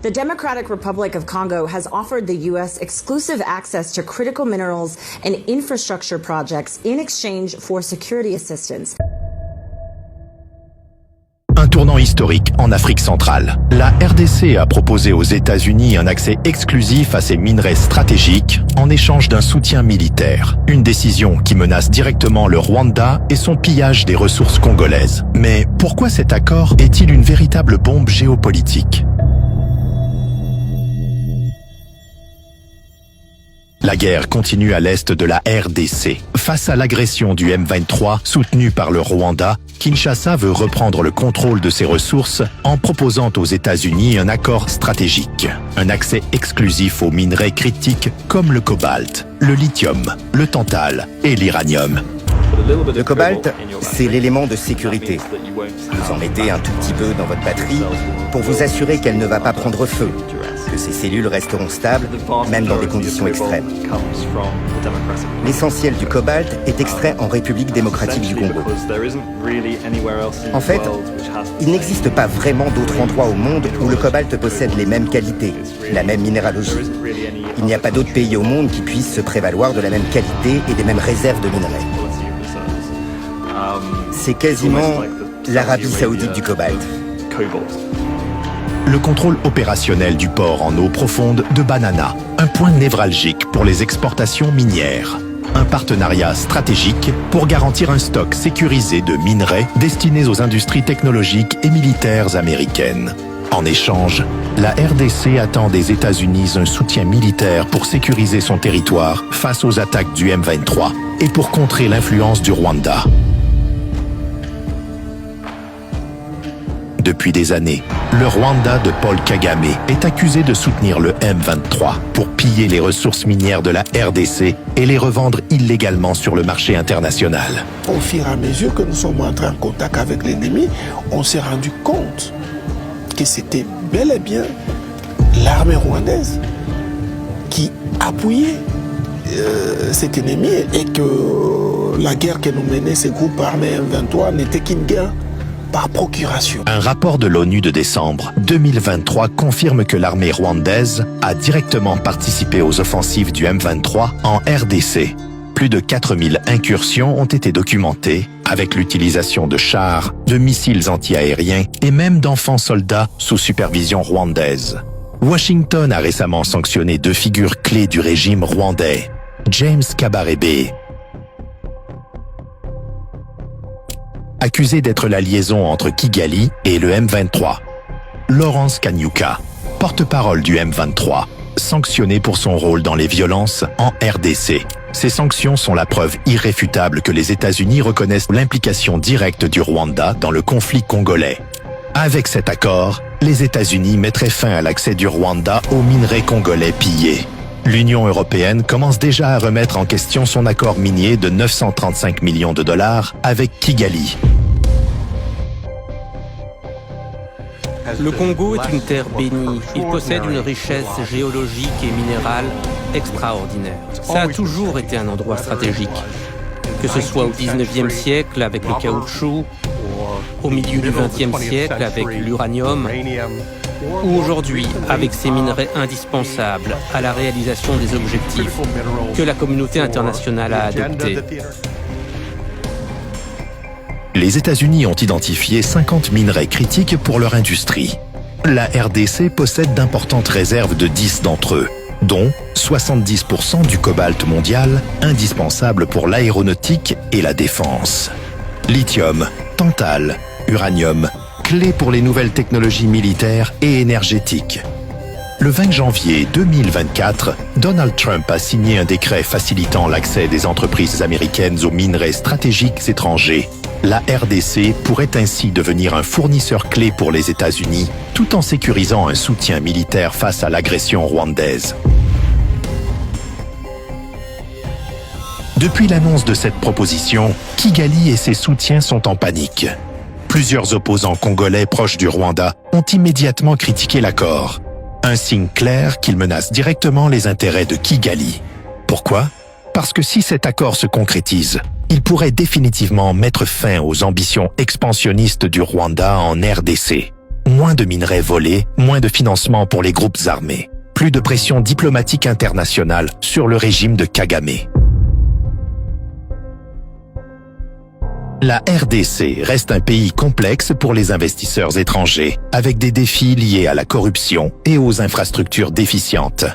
The Democratic Republic of Congo has offered the U.S. exclusive access to critical minerals and infrastructure projects in exchange for security assistance. Un tournant historique en Afrique centrale. La RDC a proposé aux États-Unis un accès exclusif à ces minerais stratégiques en échange d'un soutien militaire. Une décision qui menace directement le Rwanda et son pillage des ressources congolaises. Mais pourquoi cet accord est-il une véritable bombe géopolitique ? La guerre continue à l'est de la RDC. Face à l'agression du M23 soutenue par le Rwanda, Kinshasa veut reprendre le contrôle de ses ressources en proposant aux États-Unis un accord stratégique. Un accès exclusif aux minerais critiques comme le cobalt, le lithium, le tantal et l'uranium. Le cobalt, c'est l'élément de sécurité. Vous en mettez un tout petit peu dans votre batterie pour vous assurer qu'elle ne va pas prendre feu, que ces cellules resteront stables, même dans des conditions extrêmes. L'essentiel du cobalt est extrait en République démocratique du Congo. En fait, il n'existe pas vraiment d'autre endroit au monde où le cobalt possède les mêmes qualités, la même minéralogie. Il n'y a pas d'autre pays au monde qui puisse se prévaloir de la même qualité et des mêmes réserves de minerais. C'est quasiment l'Arabie saoudite du cobalt. Le contrôle opérationnel du port en eau profonde de Banana, un point névralgique pour les exportations minières. Un partenariat stratégique pour garantir un stock sécurisé de minerais destinés aux industries technologiques et militaires américaines. En échange, la RDC attend des États-Unis un soutien militaire pour sécuriser son territoire face aux attaques du M23 et pour contrer l'influence du Rwanda. Depuis des années, le Rwanda de Paul Kagame est accusé de soutenir le M23 pour piller les ressources minières de la RDC et les revendre illégalement sur le marché international. Au fur et à mesure que nous sommes entrés en contact avec l'ennemi, on s'est rendu compte que c'était bel et bien l'armée rwandaise qui appuyait cet ennemi et que la guerre que nous menaient ces groupes armés M23 n'était qu'une guerre par procuration. Un rapport de l'ONU de décembre 2023 confirme que l'armée rwandaise a directement participé aux offensives du M23 en RDC. Plus de 4000 incursions ont été documentées avec l'utilisation de chars, de missiles antiaériens et même d'enfants soldats sous supervision rwandaise. Washington a récemment sanctionné 2 figures clés du régime rwandais, James Kabarebe, accusé d'être la liaison entre Kigali et le M23. Lawrence Kanyuka, porte-parole du M23, sanctionné pour son rôle dans les violences en RDC. Ces sanctions sont la preuve irréfutable que les États-Unis reconnaissent l'implication directe du Rwanda dans le conflit congolais. Avec cet accord, les États-Unis mettraient fin à l'accès du Rwanda aux minerais congolais pillés. L'Union européenne commence déjà à remettre en question son accord minier de 935 millions de dollars avec Kigali. Le Congo est une terre bénie. Il possède une richesse géologique et minérale extraordinaire. Ça a toujours été un endroit stratégique. Que ce soit au 19e siècle avec le caoutchouc, au milieu du 20e siècle avec l'uranium, ou aujourd'hui avec ces minerais indispensables à la réalisation des objectifs que la communauté internationale a adoptés. Les États-Unis ont identifié 50 minerais critiques pour leur industrie. La RDC possède d'importantes réserves de 10 d'entre eux, dont 70% du cobalt mondial, indispensable pour l'aéronautique et la défense. Lithium, tantal, uranium, clés pour les nouvelles technologies militaires et énergétiques. Le 20 janvier 2024, Donald Trump a signé un décret facilitant l'accès des entreprises américaines aux minerais stratégiques étrangers. La RDC pourrait ainsi devenir un fournisseur clé pour les États-Unis, tout en sécurisant un soutien militaire face à l'agression rwandaise. Depuis l'annonce de cette proposition, Kigali et ses soutiens sont en panique. Plusieurs opposants congolais proches du Rwanda ont immédiatement critiqué l'accord. Un signe clair qu'il menace directement les intérêts de Kigali. Pourquoi ? Parce que si cet accord se concrétise, il pourrait définitivement mettre fin aux ambitions expansionnistes du Rwanda en RDC. moins de minerais volés, moins de financement pour les groupes armés, plus de pression diplomatique internationale sur le régime de Kagame. La RDC reste un pays complexe pour les investisseurs étrangers, avec des défis liés à la corruption et aux infrastructures déficientes.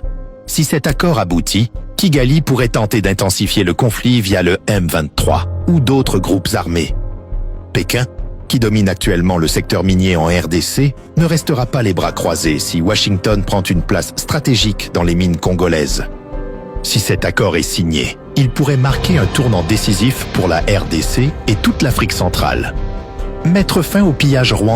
Si cet accord aboutit, Kigali pourrait tenter d'intensifier le conflit via le M23 ou d'autres groupes armés. Pékin, qui domine actuellement le secteur minier en RDC, ne restera pas les bras croisés si Washington prend une place stratégique dans les mines congolaises. Si cet accord est signé, il pourrait marquer un tournant décisif pour la RDC et toute l'Afrique centrale. Mettre fin au pillage rwandais